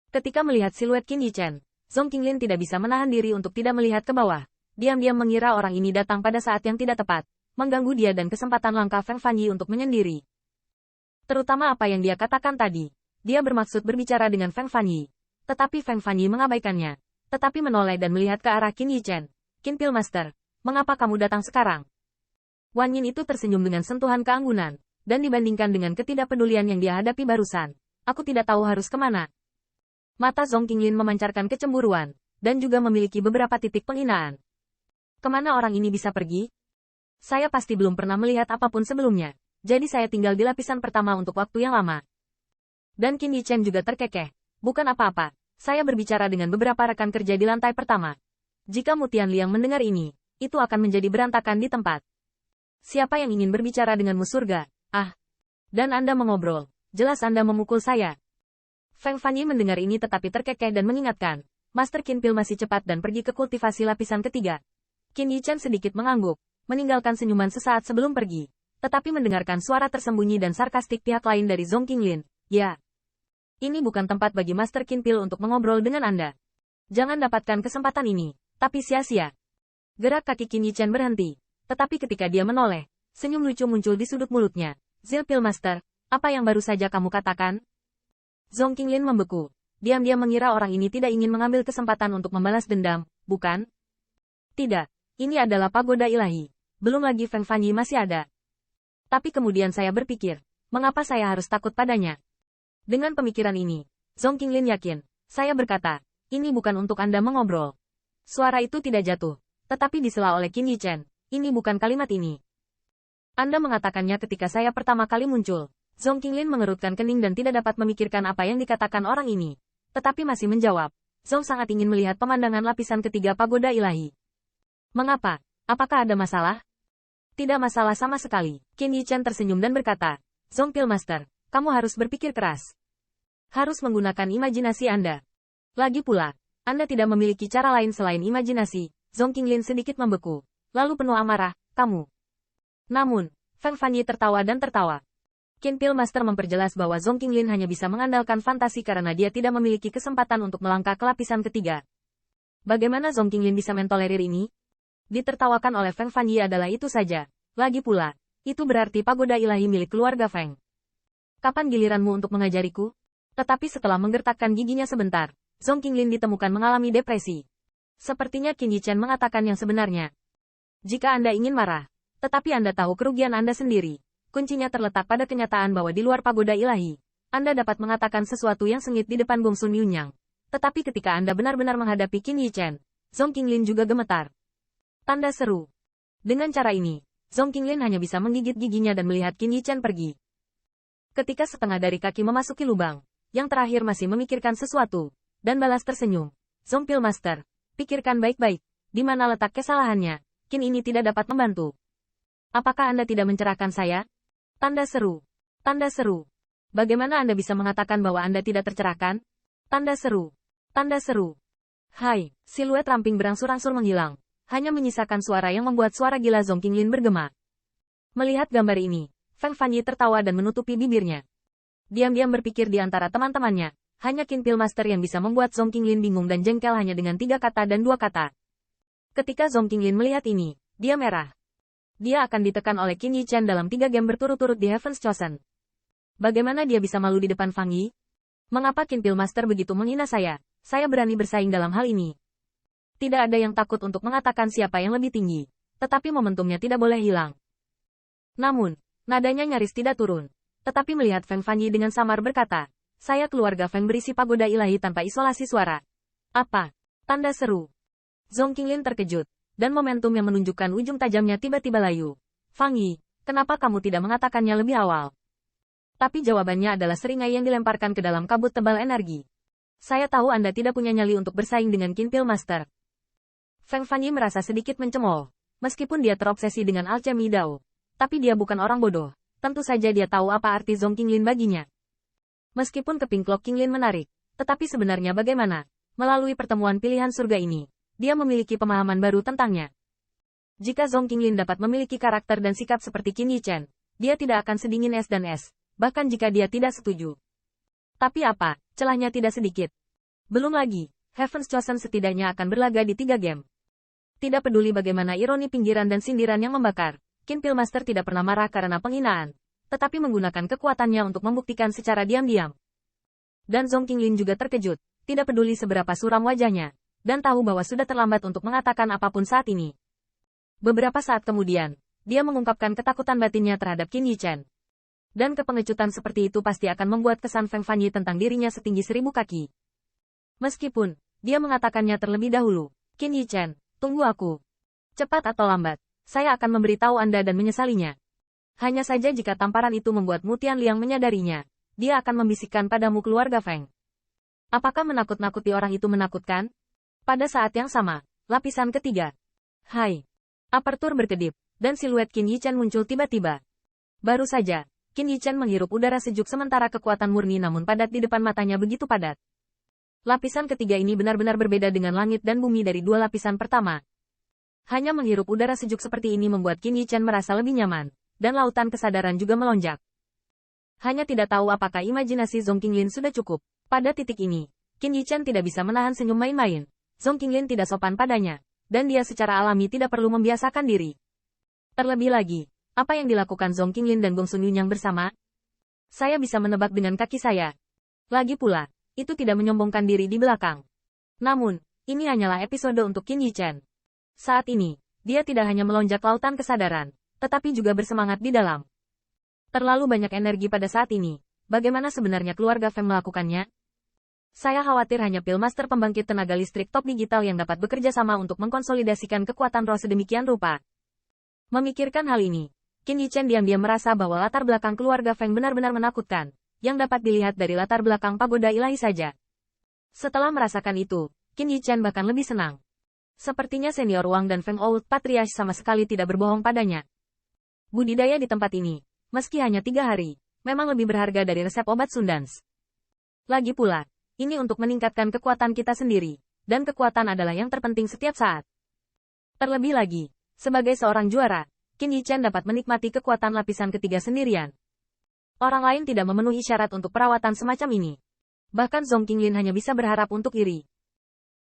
Ketika melihat siluet Qin Yichen, Zhong Qinglin tidak bisa menahan diri untuk tidak melihat ke bawah. Diam-diam mengira orang ini datang pada saat yang tidak tepat, mengganggu dia dan kesempatan langkah Feng Fanyi untuk menyendiri. Terutama apa yang dia katakan tadi. Dia bermaksud berbicara dengan Feng Fanyi. Tetapi Feng Fanyi mengabaikannya. Tetapi menoleh dan melihat ke arah Qin Yichen. Qin Pilmaster, mengapa kamu datang sekarang? Wan Yin itu tersenyum dengan sentuhan keanggunan. Dan dibandingkan dengan ketidakpedulian yang dia hadapi barusan, aku tidak tahu harus kemana. Mata Zhong Qinglin memancarkan kecemburuan, dan juga memiliki beberapa titik penghinaan. Kemana orang ini bisa pergi? Saya pasti belum pernah melihat apapun sebelumnya, jadi saya tinggal di lapisan pertama untuk waktu yang lama. Dan Qin Yichen juga terkekeh. Bukan apa-apa, saya berbicara dengan beberapa rekan kerja di lantai pertama. Jika Mu Tianliang mendengar ini, itu akan menjadi berantakan di tempat. Siapa yang ingin berbicara denganmu surga? Ah. Dan Anda mengobrol. Jelas Anda memukul saya. Feng Fanyi mendengar ini tetapi terkekeh dan mengingatkan. Master Qin Pil masih cepat dan pergi ke kultivasi lapisan ketiga. Qin Yichen sedikit mengangguk, meninggalkan senyuman sesaat sebelum pergi. Tetapi mendengarkan suara tersembunyi dan sarkastik pihak lain dari Zhong Qinglin. Ya. Ini bukan tempat bagi Master Qin Pil untuk mengobrol dengan Anda. Jangan dapatkan kesempatan ini, tapi sia-sia. Gerak kaki Qin Yichen berhenti. Tetapi ketika dia menoleh, senyum lucu muncul di sudut mulutnya. Zil Pilmaster, apa yang baru saja kamu katakan? Zhong Qinglin membeku. Diam-diam mengira orang ini tidak ingin mengambil kesempatan untuk membalas dendam, bukan? Tidak, ini adalah pagoda ilahi. Belum lagi Feng Fanyi masih ada. Tapi kemudian saya berpikir, mengapa saya harus takut padanya? Dengan pemikiran ini, Zhong Qinglin yakin, saya berkata, ini bukan untuk Anda mengobrol. Suara itu tidak jatuh, tetapi disela oleh Qin Yichen. Ini bukan kalimat ini. Anda mengatakannya ketika saya pertama kali muncul. Zhong Qinglin mengerutkan kening dan tidak dapat memikirkan apa yang dikatakan orang ini. Tetapi masih menjawab. Zhong sangat ingin melihat pemandangan lapisan ketiga pagoda ilahi. Mengapa? Apakah ada masalah? Tidak masalah sama sekali. Qin Yichen tersenyum dan berkata, Zhong Pilmaster, kamu harus berpikir keras. Harus menggunakan imajinasi Anda. Lagi pula, Anda tidak memiliki cara lain selain imajinasi. Zhong Qinglin sedikit membeku. Lalu penuh amarah, kamu. Namun, Feng Fanyi tertawa dan tertawa. Qin Pilmaster memperjelas bahwa Zhong Qinglin hanya bisa mengandalkan fantasi karena dia tidak memiliki kesempatan untuk melangkah ke lapisan ketiga. Bagaimana Zhong Qinglin bisa mentolerir ini? Ditertawakan oleh Feng Fanyi adalah itu saja. Lagi pula, itu berarti pagoda ilahi milik keluarga Feng. Kapan giliranmu untuk mengajariku? Tetapi setelah menggertakkan giginya sebentar, Zhong Qinglin ditemukan mengalami depresi. Sepertinya Qin Yichen mengatakan yang sebenarnya. Jika Anda ingin marah, tetapi Anda tahu kerugian Anda sendiri. Kuncinya terletak pada kenyataan bahwa di luar pagoda ilahi, Anda dapat mengatakan sesuatu yang sengit di depan Gong Sun Yunyang. Tetapi ketika Anda benar-benar menghadapi Qin Yichen, Zhong Qinglin juga gemetar. Tanda seru. Dengan cara ini, Zhong Qinglin hanya bisa menggigit giginya dan melihat Qin Yichen pergi. Ketika setengah dari kaki memasuki lubang, yang terakhir masih memikirkan sesuatu, dan balas tersenyum. Zhong Pilmaster, pikirkan baik-baik, di mana letak kesalahannya, Qin ini tidak dapat membantu. Apakah Anda tidak mencerahkan saya? Tanda seru. Tanda seru. Bagaimana Anda bisa mengatakan bahwa Anda tidak tercerahkan? Tanda seru. Tanda seru. Hai, siluet ramping berangsur-angsur menghilang. Hanya menyisakan suara yang membuat suara gila Zhong Qinglin bergema. Melihat gambar ini, Feng Fanyi tertawa dan menutupi bibirnya. Diam-diam berpikir di antara teman-temannya, hanya Qin Pilmaster yang bisa membuat Zhong Qinglin bingung dan jengkel hanya dengan 3 kata dan 2 kata. Ketika Zhong Qinglin melihat ini, dia merah. Dia akan ditekan oleh Qin Yichen dalam 3 game berturut-turut di Heaven's Chosen. Bagaimana dia bisa malu di depan Fang Yi? Mengapa Qin Pilmaster begitu menghina saya? Saya berani bersaing dalam hal ini. Tidak ada yang takut untuk mengatakan siapa yang lebih tinggi. Tetapi momentumnya tidak boleh hilang. Namun, nadanya nyaris tidak turun. Tetapi melihat Feng Fanyi dengan samar berkata, saya keluarga Feng berisi pagoda ilahi tanpa isolasi suara. Apa? Tanda seru. Zhong Qinglin terkejut. Dan momentum yang menunjukkan ujung tajamnya tiba-tiba layu. Fang Yi, kenapa kamu tidak mengatakannya lebih awal? Tapi jawabannya adalah seringai yang dilemparkan ke dalam kabut tebal energi. Saya tahu Anda tidak punya nyali untuk bersaing dengan Qin Pilmaster. Feng Fanyi merasa sedikit mencemooh. Meskipun dia terobsesi dengan alchemy Dao. Tapi dia bukan orang bodoh. Tentu saja dia tahu apa arti Zhong Qinglin baginya. Meskipun keping Klok Qinglin menarik. Tetapi sebenarnya bagaimana? Melalui pertemuan pilihan surga ini, dia memiliki pemahaman baru tentangnya. Jika Zhong Qinglin dapat memiliki karakter dan sikap seperti Qin Yichen, dia tidak akan sedingin es dan es, bahkan jika dia tidak setuju. Tapi apa, celahnya tidak sedikit. Belum lagi, Heaven's Chosen setidaknya akan berlaga di 3 game. Tidak peduli bagaimana ironi pinggiran dan sindiran yang membakar, Qin Pillmaster tidak pernah marah karena penghinaan, tetapi menggunakan kekuatannya untuk membuktikan secara diam-diam. Dan Zhong Qinglin juga terkejut, tidak peduli seberapa suram wajahnya, dan tahu bahwa sudah terlambat untuk mengatakan apapun saat ini. Beberapa saat kemudian, dia mengungkapkan ketakutan batinnya terhadap Qin Yichen. Dan kepengecutan seperti itu pasti akan membuat kesan Feng Fanyi tentang dirinya setinggi 1000 kaki. Meskipun, dia mengatakannya terlebih dahulu, Qin Yichen, tunggu aku. Cepat atau lambat, saya akan memberitahu Anda dan menyesalinya. Hanya saja jika tamparan itu membuat Mu Tianliang menyadarinya, dia akan membisikkan padamu keluarga Feng. Apakah menakut-nakuti orang itu menakutkan? Pada saat yang sama, lapisan ketiga. Hai. Apertur berkedip, dan siluet Qin Yichen muncul tiba-tiba. Baru saja, Qin Yichen menghirup udara sejuk sementara kekuatan murni namun padat di depan matanya begitu padat. Lapisan ketiga ini benar-benar berbeda dengan langit dan bumi dari 2 lapisan pertama. Hanya menghirup udara sejuk seperti ini membuat Qin Yichen merasa lebih nyaman, dan lautan kesadaran juga melonjak. Hanya tidak tahu apakah imajinasi Zhong Qinglin sudah cukup. Pada titik ini, Qin Yichen tidak bisa menahan senyum main-main. Zhong Qinglin tidak sopan padanya, dan dia secara alami tidak perlu membiasakan diri. Terlebih lagi, apa yang dilakukan Zhong Qinglin dan Gong Sun Yunyang bersama? Saya bisa menebak dengan kaki saya. Lagi pula, itu tidak menyombongkan diri di belakang. Namun, ini hanyalah episode untuk Qin Yichen. Saat ini, dia tidak hanya melonjak lautan kesadaran, tetapi juga bersemangat di dalam. Terlalu banyak energi pada saat ini. Bagaimana sebenarnya keluarga Feng melakukannya? Saya khawatir hanya Pillmaster pembangkit tenaga listrik top digital yang dapat bekerja sama untuk mengkonsolidasikan kekuatan roh sedemikian rupa. Memikirkan hal ini, Qin Yichen diam-diam merasa bahwa latar belakang keluarga Feng benar-benar menakutkan, yang dapat dilihat dari latar belakang pagoda ilahi saja. Setelah merasakan itu, Qin Yichen bahkan lebih senang. Sepertinya senior Wang dan Feng Old Patriarch sama sekali tidak berbohong padanya. Budidaya di tempat ini, meski hanya 3 hari, memang lebih berharga dari resep obat Sundance. Lagi pula, ini untuk meningkatkan kekuatan kita sendiri, dan kekuatan adalah yang terpenting setiap saat. Terlebih lagi, sebagai seorang juara, Qin Yichen dapat menikmati kekuatan lapisan ketiga sendirian. Orang lain tidak memenuhi syarat untuk perawatan semacam ini. Bahkan Zhong Qinglin hanya bisa berharap untuk iri,